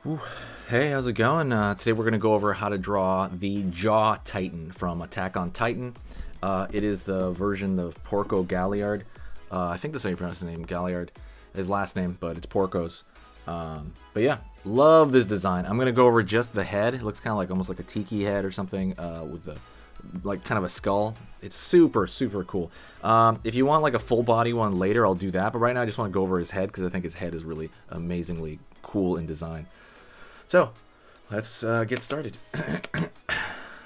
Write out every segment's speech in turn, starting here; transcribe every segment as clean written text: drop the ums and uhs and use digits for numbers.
Whew. Hey, how's it going? Today we're going to go over how to draw the Jaw Titan from Attack on Titan. It is the version of Porco Galliard. I think that's how you pronounce his name, Galliard. His last name, but it's Porco's. But yeah, love this design. I'm going to go over just the head. It looks kind of like almost like a tiki head or something with the like kind of a skull. It's super cool. If you want like a full body one later, I'll do that. But right now I just want to go over his head because I think his head is really amazingly cool in design. So, let's get started.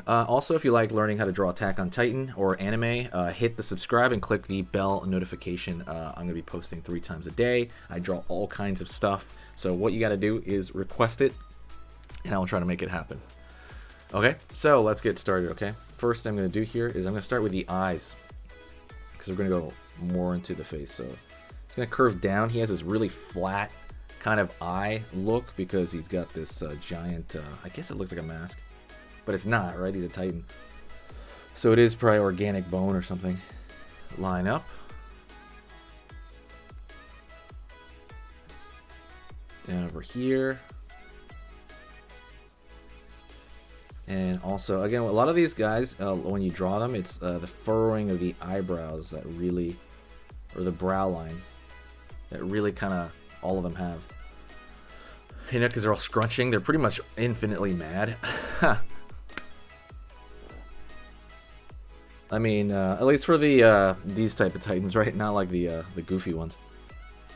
Also, if you like learning how to draw Attack on Titan or anime, hit the subscribe and click the bell notification. I'm going to be posting 3 times a day. I draw all kinds of stuff. So what you got to do is request it, and I will try to make it happen. Okay, so let's get started, okay? First thing I'm going to do here is I'm going to start with the eyes, because we're going to go more into the face. So it's going to curve down. He has this really flat kind of eye look because he's got this giant, I guess it looks like a mask, but it's not, right? He's a Titan. So it is probably organic bone or something. Line up. Down over here. And also, again, a lot of these guys, when you draw them, it's the furrowing of the eyebrows that really, or the brow line, that really kind of all of them have. You know, because they're all scrunching. They're pretty much infinitely mad. I mean, at least for the these type of Titans, right? Not like the goofy ones.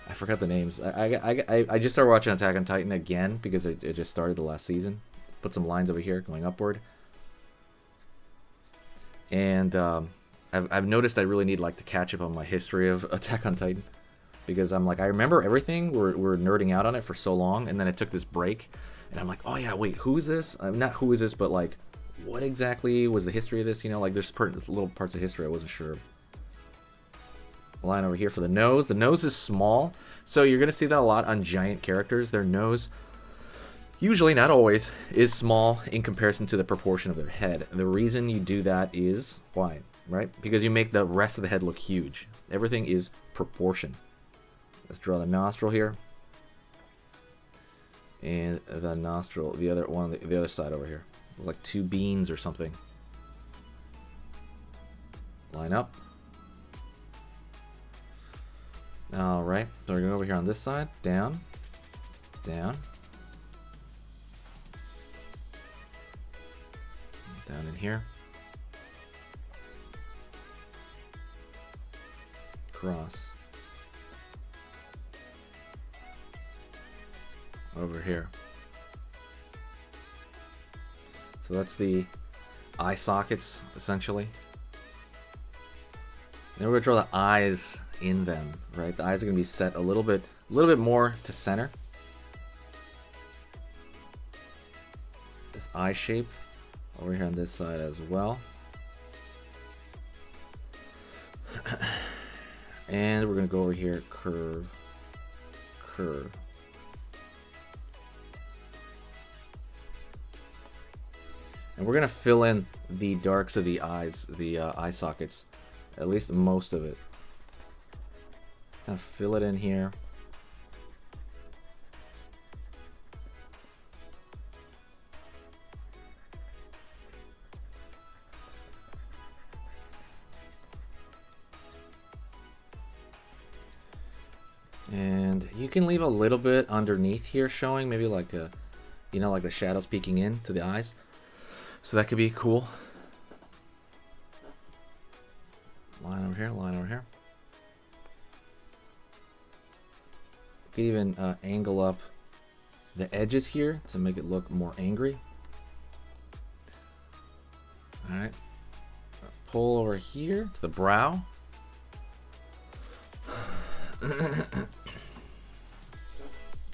I forgot the names. I just started watching Attack on Titan again because it just started the last season. Put some lines over here going upward. And I've noticed I really need like to catch up on my history of Attack on Titan. Because I'm like, I remember everything. We're nerding out on it for so long, and then it took this break, and I'm like, oh yeah, wait, who is this? Not who is this, but like, what exactly was the history of this? You know, like there's little parts of history I wasn't sure of. Line over here for the nose. The nose is small, so you're gonna see that a lot on giant characters. Their nose, usually, not always, is small in comparison to the proportion of their head. The reason you do that is why, right? Because you make the rest of the head look huge. Everything is proportion. Let's draw the nostril here, and the nostril, the other one, the other side over here, like 2 beans or something. Line up. All right, so we're going over here on this side, down, down, down in here, cross. Over here. So that's the eye sockets, essentially. Then we're gonna draw the eyes in them, right? The eyes are gonna be set a little bit more to center. This eye shape over here on this side as well. And we're gonna go over here, curve, curve. And we're going to fill in the darks of the eyes, the eye sockets, at least most of it. Kind of fill it in here. And you can leave a little bit underneath here showing, maybe like a, you know, like the shadows peeking in to the eyes. So that could be cool. Line over here, line over here. You could even angle up the edges here to make it look more angry. Alright. Pull over here to the brow.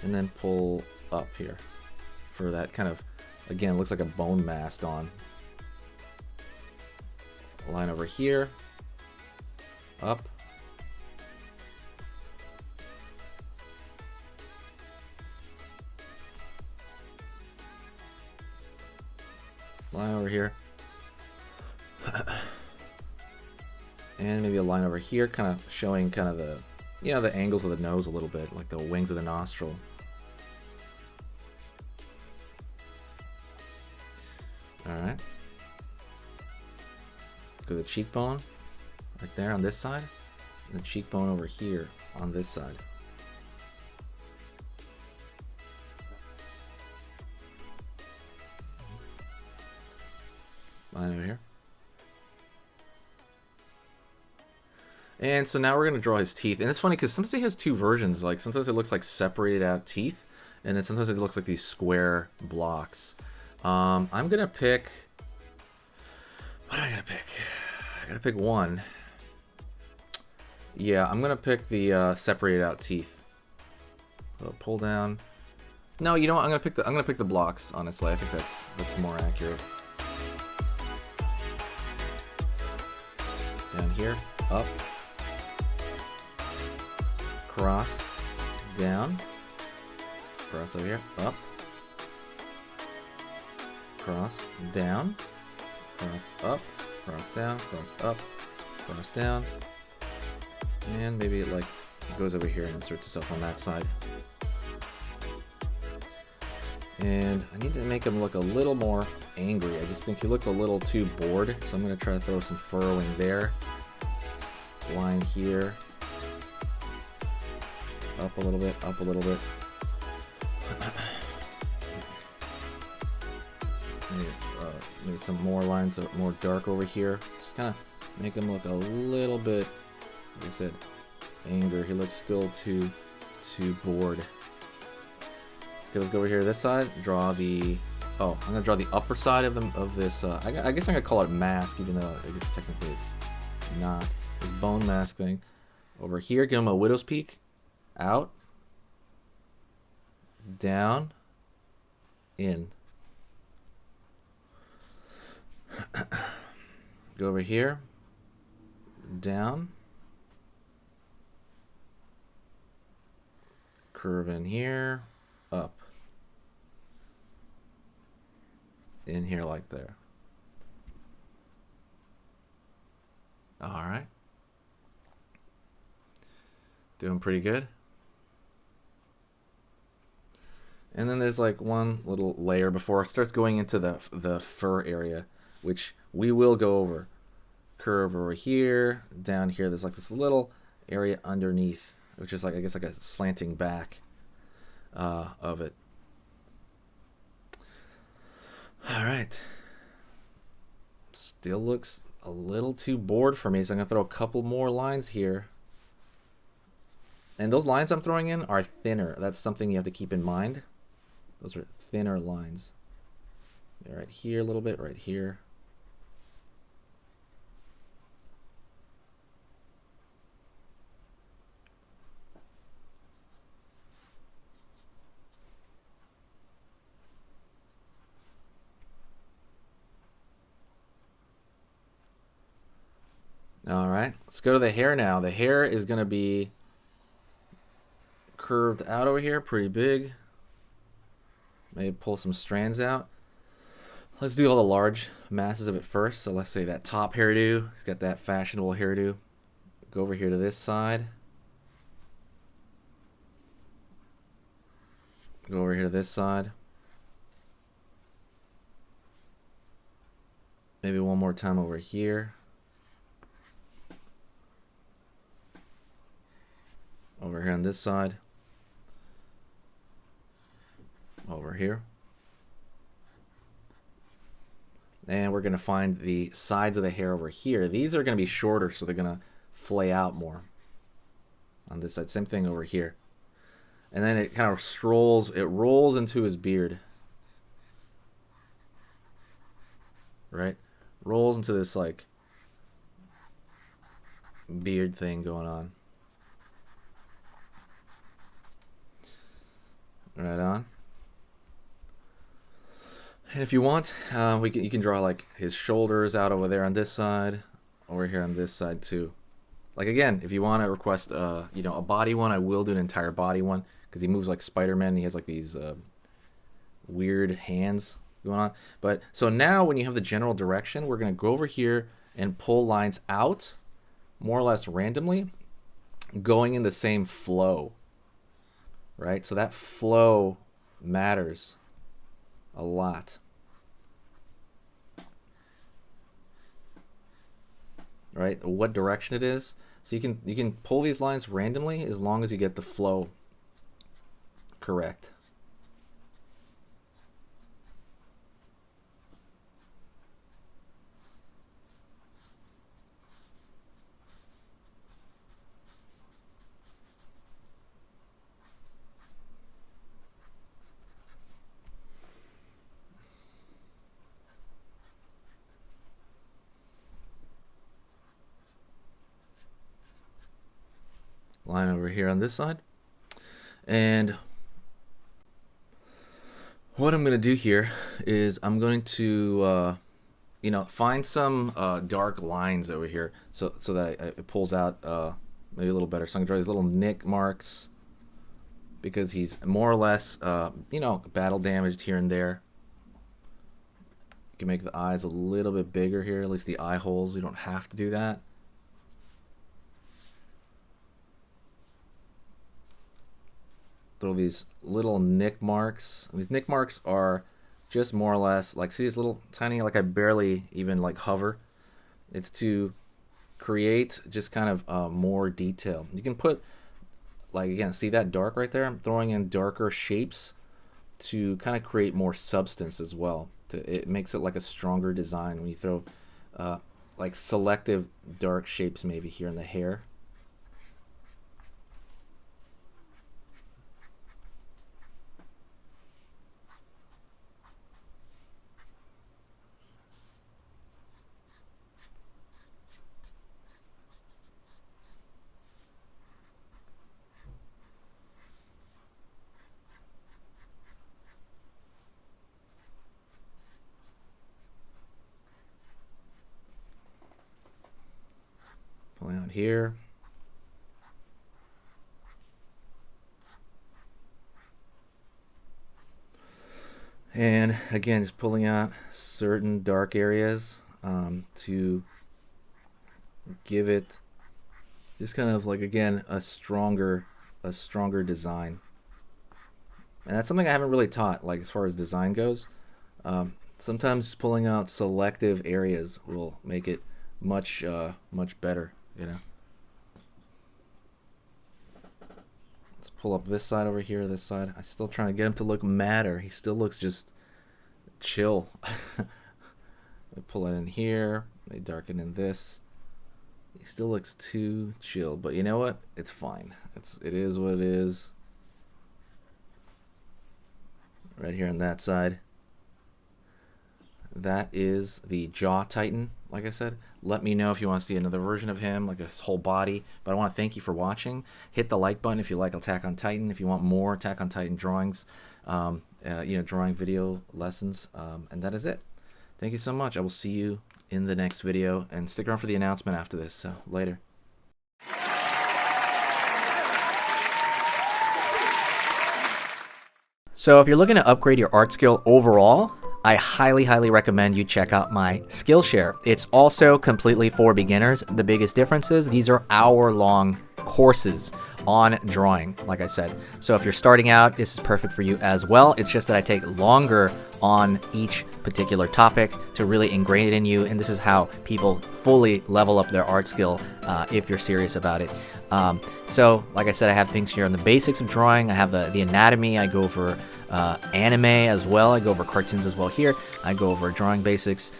And then pull up here for that kind of, again, looks like a bone mask on. Line over here. Up. Line over here. And maybe a line over here, kind of showing kind of the, you know, the angles of the nose a little bit, like the wings of the nostril. Alright. Go to the cheekbone right there on this side, and the cheekbone over here on this side. Line over here. And so now we're going to draw his teeth. And it's funny because sometimes he has two versions. Like sometimes it looks like separated out teeth, and then sometimes it looks like these square blocks. I'm going to pick... What am I going to pick? I got to pick one. Yeah, I'm going to pick the separated out teeth. So pull down. No, you know what? I'm going to pick the blocks, honestly. I think that's more accurate. Down here, up. Cross, down, cross over here, up, cross, down, cross, up, cross, down, cross, up, cross, down, and maybe it like goes over here and inserts itself on that side. And I need to make him look a little more angry. I just think he looks a little too bored, so I'm going to try to throw some furrowing there. Line here. Up a little bit, up a little bit. Maybe some more lines that are more dark over here. Just kind of make him look a little bit, like I said, anger. He looks still too bored. Okay, let's go over here to this side. Draw the... Oh, I'm gonna draw the upper side of this. I guess I'm gonna call it mask, even though I guess technically it's not. This bone mask thing. Over here, give him a widow's peak. Out, down, in. Go over here, down, curve in here, up, in here like there. All right. Doing pretty good. And then there's like one little layer before it starts going into the fur area, which we will go over. Curve over here, down here. There's like this little area underneath, which is like, I guess, like a slanting back of it. All right. Still looks a little too bored for me, so I'm gonna throw a couple more lines here. And those lines I'm throwing in are thinner. That's something you have to keep in mind. Those are thinner lines. Right here a little bit, right here. All right, let's go to the hair now. The hair is going to be curved out over here, pretty big. Maybe pull some strands out. Let's do all the large masses of it first. So let's say that top hairdo. He's got that fashionable hairdo. Go over here to this side. Go over here to this side. Maybe one more time over here. Over here on this side. Over here. And we're going to find the sides of the hair over here. These are going to be shorter, so they're going to flay out more on this side. Same thing over here. And then it kind of it rolls into his beard. Right? Rolls into this like beard thing going on. Right on. And if you want, you can draw like his shoulders out over there on this side, over here on this side too. Like again, if you want to request, you know, a body one, I will do an entire body one because he moves like Spider-Man. And he has like these weird hands going on. But so now, when you have the general direction, we're gonna go over here and pull lines out, more or less randomly, going in the same flow. Right, so that flow matters a lot. right? What direction it is. So you can pull these lines randomly as long as you get the flow correct. Line over here on this side. And what I'm going to do here is I'm going to, you know, find some dark lines over here so that it pulls out maybe a little better. So I'm going to draw these little nick marks because he's more or less, you know, battle damaged here and there. You can make the eyes a little bit bigger here, at least the eye holes. You don't have to do that. Throw these little nick marks. These nick marks are just more or less like, see these little tiny, like I barely even like hover. It's to create just kind of more detail. You can put, like, again, see that dark right there? I'm throwing in darker shapes to kind of create more substance as well. It makes it like a stronger design when you throw like selective dark shapes maybe here in the hair. Pulling out here. And again, just pulling out certain dark areas to give it just kind of like, again, a stronger design. And that's something I haven't really taught, like as far as design goes. Sometimes just pulling out selective areas will make it much better, you know. Let's pull up this side over here, this side. I'm still trying to get him to look madder. He still looks just chill. I pull it in here. They darken in this. He still looks too chill, but you know what? It's fine. It is what it is. Right here on that side. That is the Jaw Titan, like I said. Let me know if you want to see another version of him, like his whole body. But I want to thank you for watching. Hit the like button if you like Attack on Titan. If you want more Attack on Titan drawings, you know, drawing video lessons. And that is it. Thank you so much. I will see you in the next video. And stick around for the announcement after this. So, later. So if you're looking to upgrade your art skill overall, I highly recommend you check out my Skillshare. It's also completely for beginners. The biggest difference is these are hour-long courses on drawing, like I said. So if you're starting out, this is perfect for you as well. It's just that I take longer on each particular topic to really ingrain it in you, and this is how people fully level up their art skill if you're serious about it. So like I said, I have things here on the basics of drawing. I have the anatomy. I go over anime as well. I go over cartoons as well here. I go over drawing basics.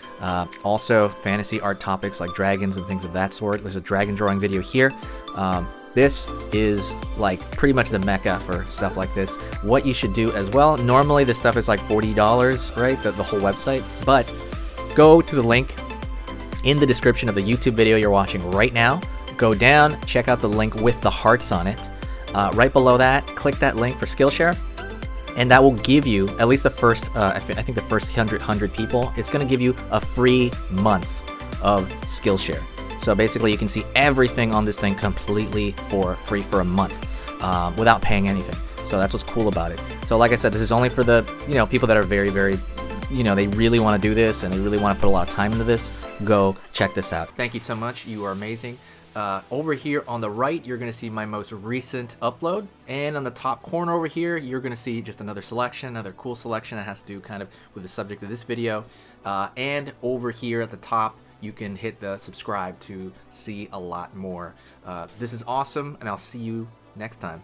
Also fantasy art topics like dragons and things of that sort. There's a dragon drawing video here. This is like pretty much the mecca for stuff like this. What you should do as well, normally this stuff is like $40, right? The whole website. But go to the link in the description of the YouTube video you're watching right now. Go down, check out the link with the hearts on it. Right below that, click that link for Skillshare. And that will give you, at least the first, I think the first 100 people, it's going to give you a free month of Skillshare. So basically you can see everything on this thing completely for free for a month without paying anything. So that's what's cool about it. So like I said, this is only for the, you know, people that are very, you know, they really want to do this and they really want to put a lot of time into this. Go check this out. Thank you so much. You are amazing. Over here on the right, you're going to see my most recent upload. And on the top corner over here, you're going to see just another selection, another cool selection that has to do kind of with the subject of this video. And over here at the top, you can hit the subscribe to see a lot more. This is awesome, and I'll see you next time.